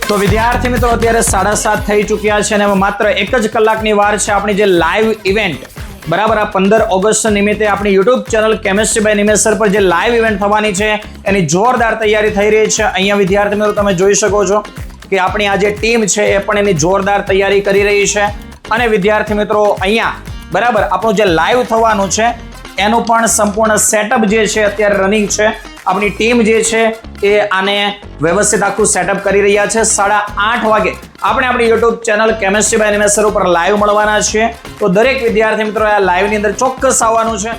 તો વિદ્યાર્થી મિત્રો અત્યારે 7:30 થઈ ચૂક્યા છે અને માત્ર 1 જ કલાકની વાર છે આપણી જે લાઈવ ઇવેન્ટ બરાબર આ 15 ઓગસ્ટ નિમિત્તે આપણી YouTube channel chemistry by Nimesh sir પર જે લાઈવ ઇવેન્ટ થવાની છે એની જોરદાર તૈયારી થઈ રહી છે। અહીંયા વિદ્યાર્થી મિત્રો તમે જોઈ શકો છો કે આપણી આ જે ટીમ છે એ પણ એની જોરદાર તૈયારી કરી રહી છે અને વિદ્યાર્થી મિત્રો અહીંયા બરાબર આપણું જે લાઈવ થવાનું છે એનું પણ સંપૂર્ણ સેટઅપ જે છે અત્યારે રનિંગ છે। આપણી ટીમ જે છે એ આને વ્યવસ્થિત આખું સેટઅપ કરી રહ્યા છે। 8:30 વાગે આપણે આપણી YouTube channel chemistry by Nimesh sir ઉપર લાઈવ મળવાના છીએ। તો દરેક વિદ્યાર્થી મિત્રો આ લાઈવ ની અંદર ચોક્કસ આવવાનું છે।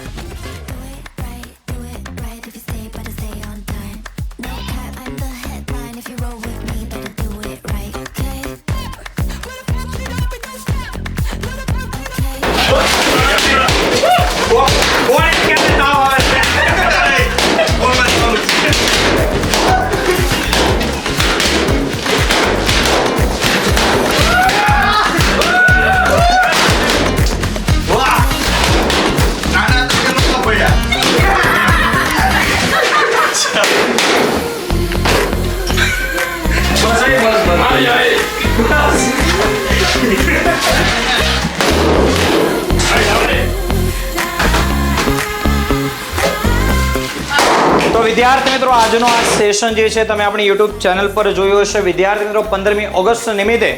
તો વિદ્યાર્થી મિત્રો આજનો આ સેશન જે છે તમે આપણી YouTube ચેનલ પર જોયો હશે। વિદ્યાર્થી મિત્રો 15મી ઓગસ્ટ નિમિત્તે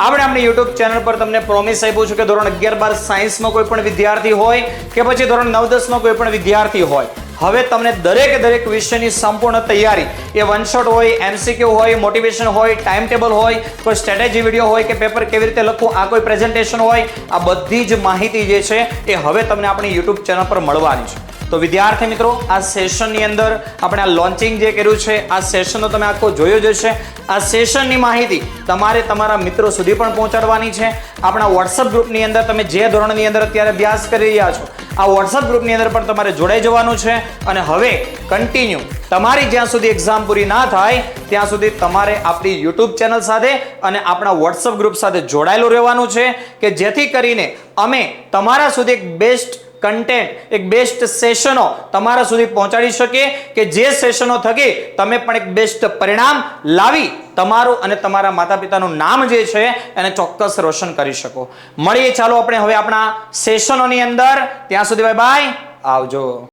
આપણે આપણી YouTube ચેનલ પર તમને પ્રોમિસ આપ્યું છે કે ધોરણ 11-12 સાયન્સમાં કોઈ પણ વિદ્યાર્થી હોય કે પછી ધોરણ 9-10માં કોઈ પણ વિદ્યાર્થી હોય, હવે તમને દરેક વિષયની સંપૂર્ણ તૈયારી એ વન શોટ હોય, MCQ હોય, મોટિવેશન હોય, ટાઈમ ટેબલ હોય, કોઈ સ્ટ્રેટેજી વિડીયો હોય કે પેપર કેવી રીતે લખવું, આ કોઈ પ્રેઝન્ટેશન હોય, આ બધી જ માહિતી જે છે એ હવે તમને આપણી YouTube ચેનલ પર મળવાની છે। તો વિદ્યાર્થી મિત્રો આ સેશનની અંદર આપણે આ લોન્ચિંગ જે કર્યું છે આ સેશનનો તમે આખો જોયો જ હશે। આ સેશનની માહિતી તમારે તમારા મિત્રો સુધી પણ પહોંચાડવાની છે। આપણા WhatsApp ગ્રુપની અંદર તમે જે ધોરણની અંદર અત્યારે અભ્યાસ કરી રહ્યા છો આ WhatsApp ગ્રુપની અંદર પણ તમારે જોડાઈ જવાનું છે અને હવે કન્ટિન્યુ તમારી જ્યાં સુધી એક્ઝામ પૂરી ના થાય ત્યાં સુધી તમારે આપણી YouTube ચેનલ સાથે અને આપણા WhatsApp ગ્રુપ સાથે જોડાયેલું રહેવાનું છે કે જેથી કરીને અમે તમારા સુધી એક બેસ્ટ કન્ટેન્ટ એક બેસ્ટ સેશનો તમારા સુધી પહોંચાડી શકીએ કે જે સેશનો થકી તમે પણ એક બેસ્ટ પરિણામ લાવી તમારું અને તમારા માતા પિતાનું નામ જે છે એને ચોક્કસ રોશન કરી શકો। મળીએ ચાલો આપણે હવે આપણા સેશનોની અંદર, ત્યાં સુધી બાય બાય, આવજો।